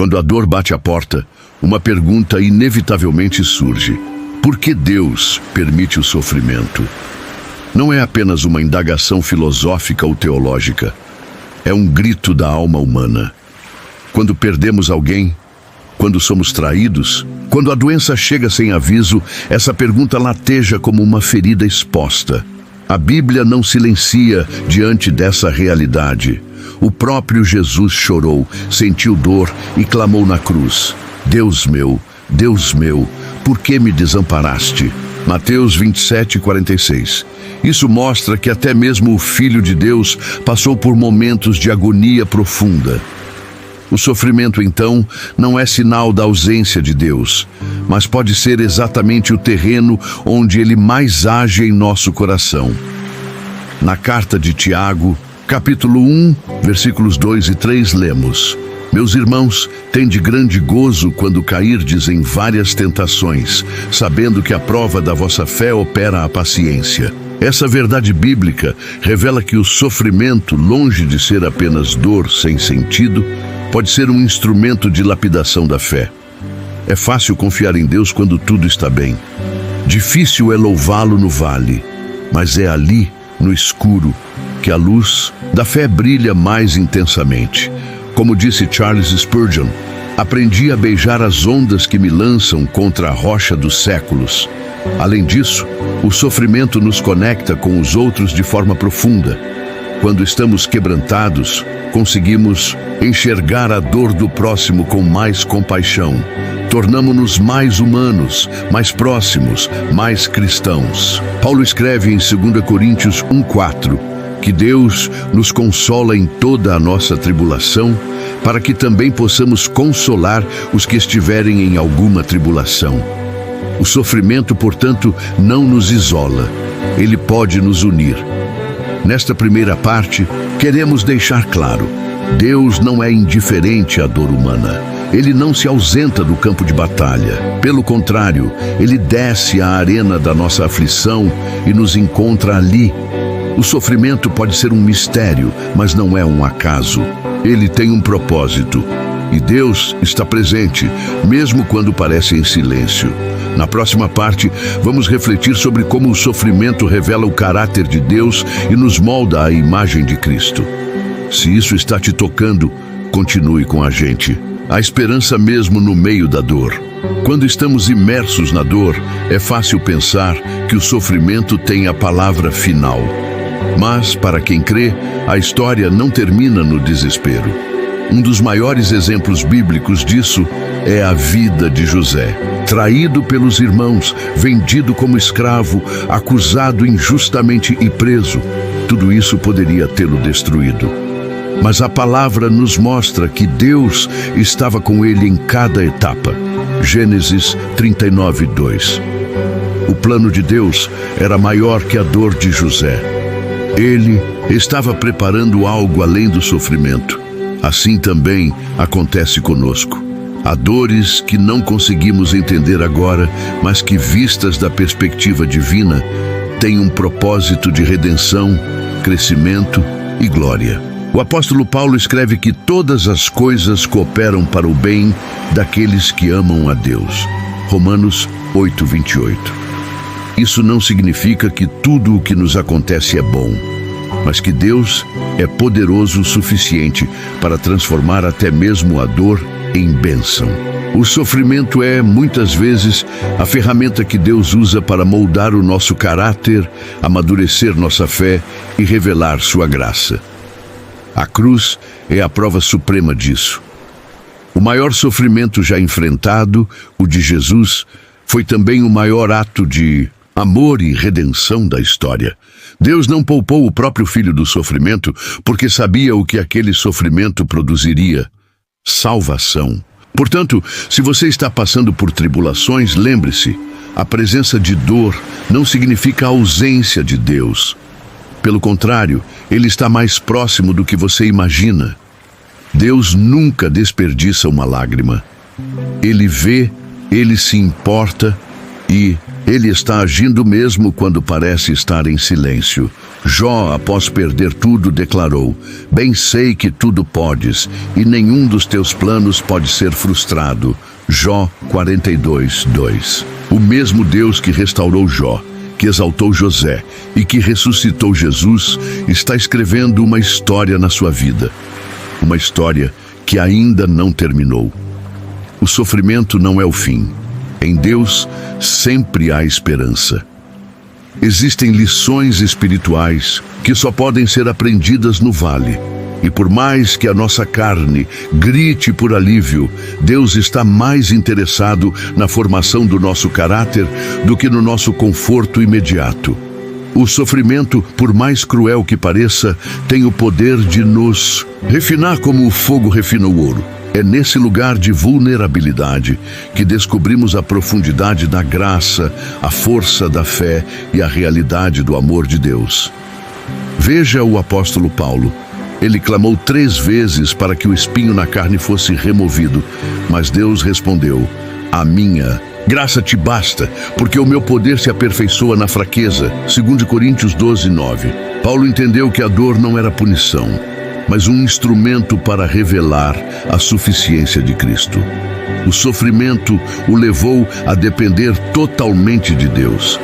Quando a dor bate à porta, uma pergunta inevitavelmente surge: por que Deus permite o sofrimento? Não é apenas uma indagação filosófica ou teológica. É um grito da alma humana. Quando perdemos alguém, quando somos traídos, quando a doença chega sem aviso, essa pergunta lateja como uma ferida exposta. A Bíblia não silencia diante dessa realidade. O próprio Jesus chorou, sentiu dor e clamou na cruz: Deus meu, por que me desamparaste? Mateus 27:46. Isso mostra que até mesmo o Filho de Deus passou por momentos de agonia profunda. O sofrimento, então, não é sinal da ausência de Deus, mas pode ser exatamente o terreno onde Ele mais age em nosso coração. Na carta de Tiago, capítulo 1, versículos 2 e 3, lemos: Meus irmãos, tende grande gozo quando cairdes em várias tentações, sabendo que a prova da vossa fé opera a paciência. Essa verdade bíblica revela que o sofrimento, longe de ser apenas dor sem sentido, pode ser um instrumento de lapidação da fé. É fácil confiar em Deus quando tudo está bem. Difícil é louvá-lo no vale, mas é ali, no escuro, que a luz da fé brilha mais intensamente. Como disse Charles Spurgeon, aprendi a beijar as ondas que me lançam contra a rocha dos séculos. Além disso, o sofrimento nos conecta com os outros de forma profunda. Quando estamos quebrantados, conseguimos enxergar a dor do próximo com mais compaixão. Tornamo-nos mais humanos, mais próximos, mais cristãos. Paulo escreve em 2 Coríntios 1:4 que Deus nos consola em toda a nossa tribulação, para que também possamos consolar os que estiverem em alguma tribulação. O sofrimento, portanto, não nos isola. Ele pode nos unir. Nesta primeira parte, queremos deixar claro: Deus não é indiferente à dor humana. Ele não se ausenta do campo de batalha. Pelo contrário, Ele desce à arena da nossa aflição e nos encontra ali. O sofrimento pode ser um mistério, mas não é um acaso. Ele tem um propósito. E Deus está presente, mesmo quando parece em silêncio. Na próxima parte, vamos refletir sobre como o sofrimento revela o caráter de Deus e nos molda à imagem de Cristo. Se isso está te tocando, continue com a gente. Há esperança mesmo no meio da dor. Quando estamos imersos na dor, é fácil pensar que o sofrimento tem a palavra final. Mas, para quem crê, a história não termina no desespero. Um dos maiores exemplos bíblicos disso é a vida de José. Traído pelos irmãos, vendido como escravo, acusado injustamente e preso. Tudo isso poderia tê-lo destruído. Mas a palavra nos mostra que Deus estava com ele em cada etapa. Gênesis 39:2. O plano de Deus era maior que a dor de José. Ele estava preparando algo além do sofrimento. Assim também acontece conosco. Há dores que não conseguimos entender agora, mas que, vistas da perspectiva divina, têm um propósito de redenção, crescimento e glória. O apóstolo Paulo escreve que todas as coisas cooperam para o bem daqueles que amam a Deus. Romanos 8:28. Isso não significa que tudo o que nos acontece é bom, mas que Deus é poderoso o suficiente para transformar até mesmo a dor em bênção. O sofrimento é, muitas vezes, a ferramenta que Deus usa para moldar o nosso caráter, amadurecer nossa fé e revelar sua graça. A cruz é a prova suprema disso. O maior sofrimento já enfrentado, o de Jesus, foi também o maior ato de amor e redenção da história. Deus não poupou o próprio Filho do sofrimento, porque sabia o que aquele sofrimento produziria: salvação. Portanto, se você está passando por tribulações, lembre-se, a presença de dor não significa a ausência de Deus. Pelo contrário, Ele está mais próximo do que você imagina. Deus nunca desperdiça uma lágrima. Ele vê, Ele se importa e, Ele está agindo mesmo quando parece estar em silêncio. Jó, após perder tudo, declarou: bem sei que tudo podes, e nenhum dos teus planos pode ser frustrado. Jó 42:2. O mesmo Deus que restaurou Jó, que exaltou José e que ressuscitou Jesus, está escrevendo uma história na sua vida. Uma história que ainda não terminou. O sofrimento não é o fim. Em Deus sempre há esperança. Existem lições espirituais que só podem ser aprendidas no vale. E por mais que a nossa carne grite por alívio, Deus está mais interessado na formação do nosso caráter do que no nosso conforto imediato. O sofrimento, por mais cruel que pareça, tem o poder de nos refinar como o fogo refina o ouro. É nesse lugar de vulnerabilidade que descobrimos a profundidade da graça, a força da fé e a realidade do amor de Deus. Veja o apóstolo Paulo. Ele clamou 3 vezes para que o espinho na carne fosse removido, mas Deus respondeu: a minha graça te basta, porque o meu poder se aperfeiçoa na fraqueza. 2 Coríntios 12:9. Paulo entendeu que a dor não era punição, mas um instrumento para revelar a suficiência de Cristo. O sofrimento o levou a depender totalmente de Deus.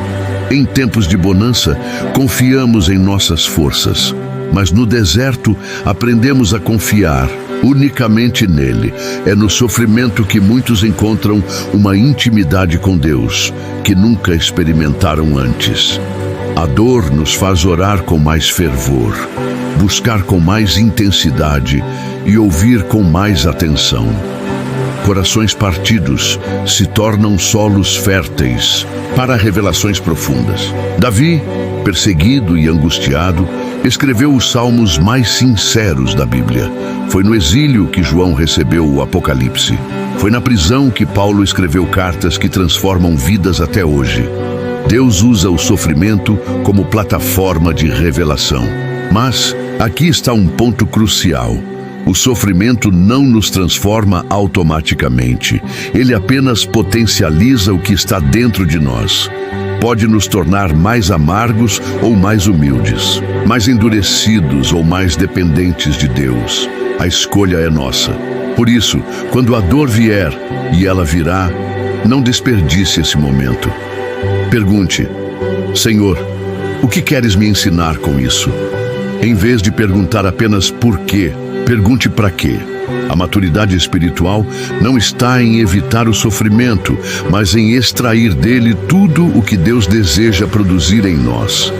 Em tempos de bonança, confiamos em nossas forças, mas no deserto aprendemos a confiar unicamente nele. É no sofrimento que muitos encontram uma intimidade com Deus que nunca experimentaram antes. A dor nos faz orar com mais fervor, buscar com mais intensidade e ouvir com mais atenção. Corações partidos se tornam solos férteis para revelações profundas. Davi, perseguido e angustiado, escreveu os salmos mais sinceros da Bíblia. Foi no exílio que João recebeu o Apocalipse. Foi na prisão que Paulo escreveu cartas que transformam vidas até hoje. Deus usa o sofrimento como plataforma de revelação. Mas aqui está um ponto crucial. O sofrimento não nos transforma automaticamente. Ele apenas potencializa o que está dentro de nós. Pode nos tornar mais amargos ou mais humildes, mais endurecidos ou mais dependentes de Deus. A escolha é nossa. Por isso, quando a dor vier, e ela virá, não desperdice esse momento. Pergunte: Senhor, o que queres me ensinar com isso? Em vez de perguntar apenas por quê, pergunte para quê. A maturidade espiritual não está em evitar o sofrimento, mas em extrair dele tudo o que Deus deseja produzir em nós.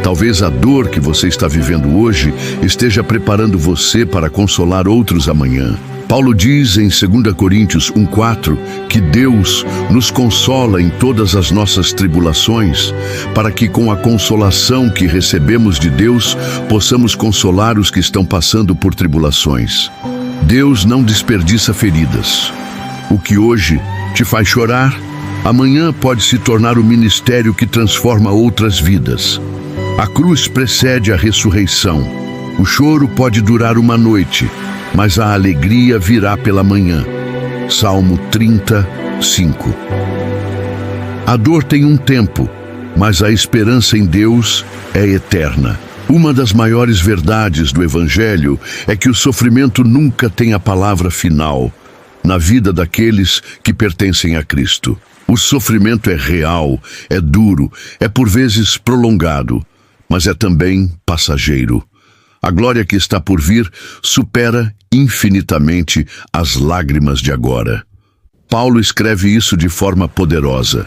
Talvez a dor que você está vivendo hoje esteja preparando você para consolar outros amanhã. Paulo diz em 2 Coríntios 1:4 que Deus nos consola em todas as nossas tribulações, para que com a consolação que recebemos de Deus, possamos consolar os que estão passando por tribulações. Deus não desperdiça feridas. O que hoje te faz chorar, amanhã pode se tornar o ministério que transforma outras vidas. A cruz precede a ressurreição. O choro pode durar uma noite, mas a alegria virá pela manhã. Salmo 30:5. A dor tem um tempo, mas a esperança em Deus é eterna. Uma das maiores verdades do Evangelho é que o sofrimento nunca tem a palavra final na vida daqueles que pertencem a Cristo. O sofrimento é real, é duro, é por vezes prolongado, mas é também passageiro. A glória que está por vir supera infinitamente as lágrimas de agora. Paulo escreve isso de forma poderosa.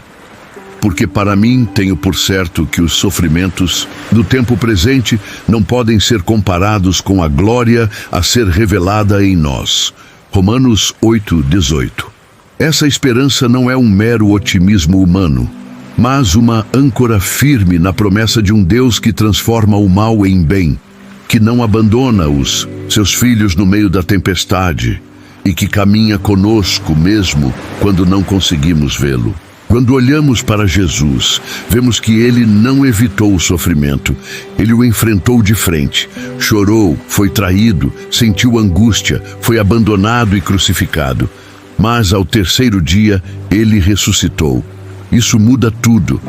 Porque para mim tenho por certo que os sofrimentos do tempo presente não podem ser comparados com a glória a ser revelada em nós. Romanos 8:18. Essa esperança não é um mero otimismo humano, mas uma âncora firme na promessa de um Deus que transforma o mal em bem, que não abandona os seus filhos no meio da tempestade e que caminha conosco mesmo quando não conseguimos vê-lo. Quando olhamos para Jesus, vemos que ele não evitou o sofrimento, ele o enfrentou de frente. Chorou, foi traído, sentiu angústia, foi abandonado e crucificado. Mas ao terceiro dia, ele ressuscitou. Isso muda tudo,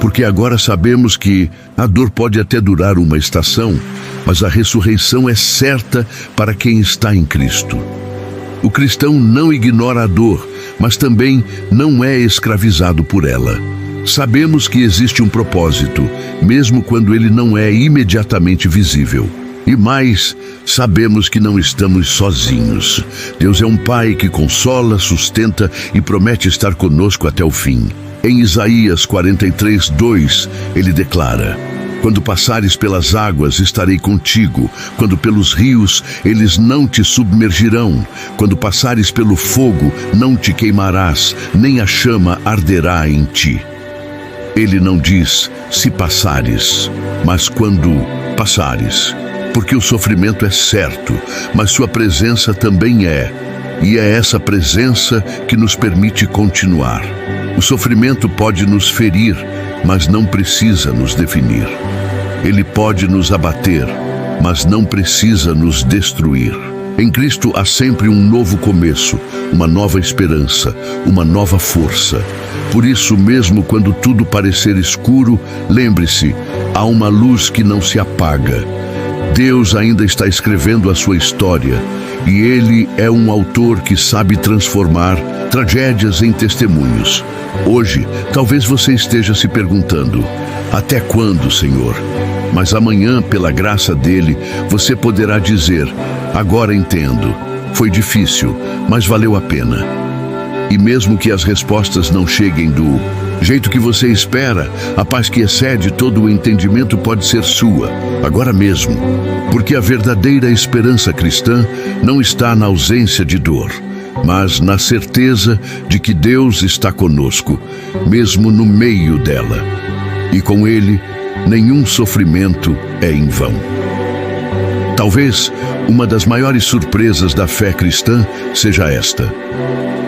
porque agora sabemos que a dor pode até durar uma estação, mas a ressurreição é certa para quem está em Cristo. O cristão não ignora a dor, mas também não é escravizado por ela. Sabemos que existe um propósito, mesmo quando ele não é imediatamente visível. E mais, sabemos que não estamos sozinhos. Deus é um Pai que consola, sustenta e promete estar conosco até o fim. Em Isaías 43:2, ele declara: quando passares pelas águas, estarei contigo. Quando pelos rios, eles não te submergirão. Quando passares pelo fogo, não te queimarás, nem a chama arderá em ti. Ele não diz se passares, mas quando passares. Porque o sofrimento é certo, mas sua presença também é. E é essa presença que nos permite continuar. O sofrimento pode nos ferir, mas não precisa nos definir. Ele pode nos abater, mas não precisa nos destruir. Em Cristo há sempre um novo começo, uma nova esperança, uma nova força. Por isso, mesmo quando tudo parecer escuro, lembre-se, há uma luz que não se apaga. Deus ainda está escrevendo a sua história, e Ele é um autor que sabe transformar tragédias em testemunhos. Hoje, talvez você esteja se perguntando: até quando, Senhor? Mas amanhã, pela graça dele, você poderá dizer: agora entendo. Foi difícil, mas valeu a pena. E mesmo que as respostas não cheguem do jeito que você espera, a paz que excede todo o entendimento pode ser sua, agora mesmo. Porque a verdadeira esperança cristã não está na ausência de dor, mas na certeza de que Deus está conosco, mesmo no meio dela. E com Ele, nenhum sofrimento é em vão. Talvez uma das maiores surpresas da fé cristã seja esta: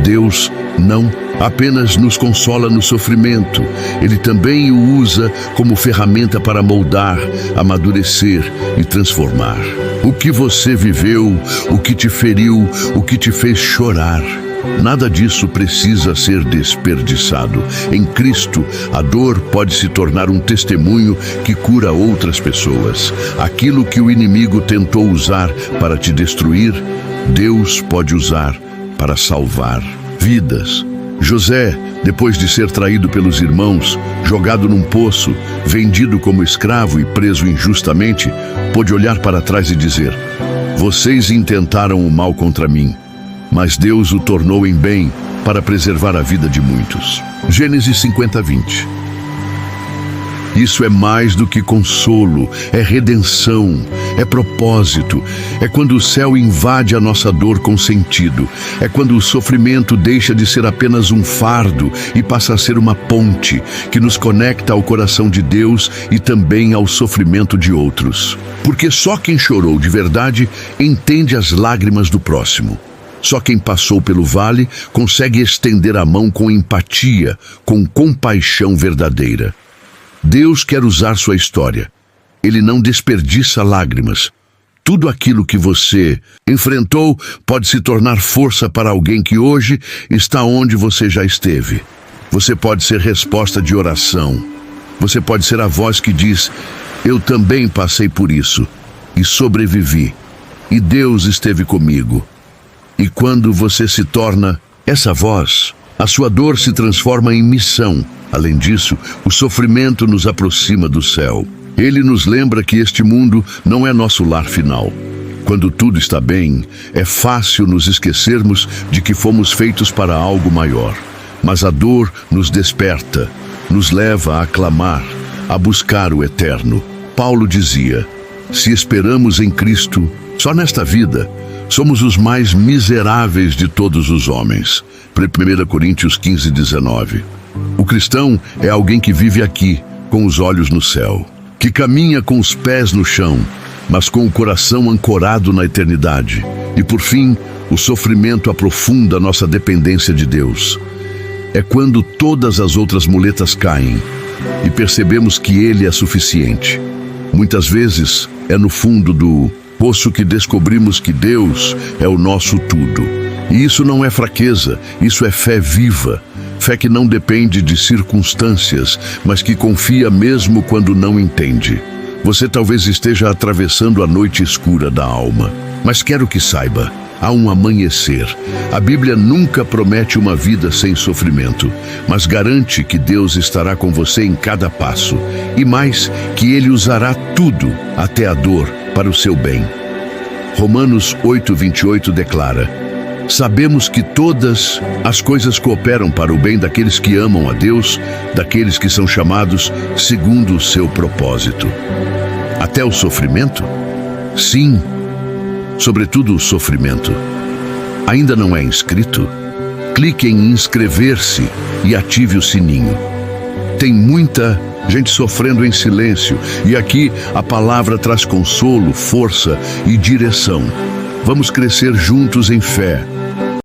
Deus não apenas nos consola no sofrimento, Ele também o usa como ferramenta para moldar, amadurecer e transformar. O que você viveu, o que te feriu, o que te fez chorar, nada disso precisa ser desperdiçado. Em Cristo, a dor pode se tornar um testemunho que cura outras pessoas. Aquilo que o inimigo tentou usar para te destruir, Deus pode usar para salvar vidas. José, depois de ser traído pelos irmãos, jogado num poço, vendido como escravo e preso injustamente, pôde olhar para trás e dizer: vocês intentaram o mal contra mim, mas Deus o tornou em bem para preservar a vida de muitos. Gênesis 50:20. Isso é mais do que consolo, é redenção, é propósito, é quando o céu invade a nossa dor com sentido, é quando o sofrimento deixa de ser apenas um fardo e passa a ser uma ponte que nos conecta ao coração de Deus e também ao sofrimento de outros. Porque só quem chorou de verdade entende as lágrimas do próximo. Só quem passou pelo vale consegue estender a mão com empatia, com compaixão verdadeira. Deus quer usar sua história. Ele não desperdiça lágrimas. Tudo aquilo que você enfrentou pode se tornar força para alguém que hoje está onde você já esteve. Você pode ser resposta de oração. Você pode ser a voz que diz: eu também passei por isso e sobrevivi. E Deus esteve comigo. E quando você se torna essa voz, a sua dor se transforma em missão. Além disso, o sofrimento nos aproxima do céu. Ele nos lembra que este mundo não é nosso lar final. Quando tudo está bem, é fácil nos esquecermos de que fomos feitos para algo maior. Mas a dor nos desperta, nos leva a clamar, a buscar o eterno. Paulo dizia: se esperamos em Cristo, só nesta vida, somos os mais miseráveis de todos os homens. 1 Coríntios 15:19. O cristão é alguém que vive aqui, com os olhos no céu, que caminha com os pés no chão, mas com o coração ancorado na eternidade. E por fim, o sofrimento aprofunda nossa dependência de Deus. É quando todas as outras muletas caem e percebemos que Ele é suficiente. Muitas vezes é no fundo do poço que descobrimos que Deus é o nosso tudo. E isso não é fraqueza, isso é fé viva. fé que não depende de circunstâncias, mas que confia mesmo quando não entende. Você talvez esteja atravessando a noite escura da alma, mas quero que saiba, há um amanhecer. A Bíblia nunca promete uma vida sem sofrimento, mas garante que Deus estará com você em cada passo, e mais, que Ele usará tudo, até a dor, para o seu bem. Romanos 8:28 declara: sabemos que todas as coisas cooperam para o bem daqueles que amam a Deus, daqueles que são chamados segundo o seu propósito. Até o sofrimento? Sim, sobretudo o sofrimento. Ainda não é inscrito? Clique em inscrever-se e ative o sininho. Tem muita gente sofrendo em silêncio, e aqui a palavra traz consolo, força e direção. Vamos crescer juntos em fé,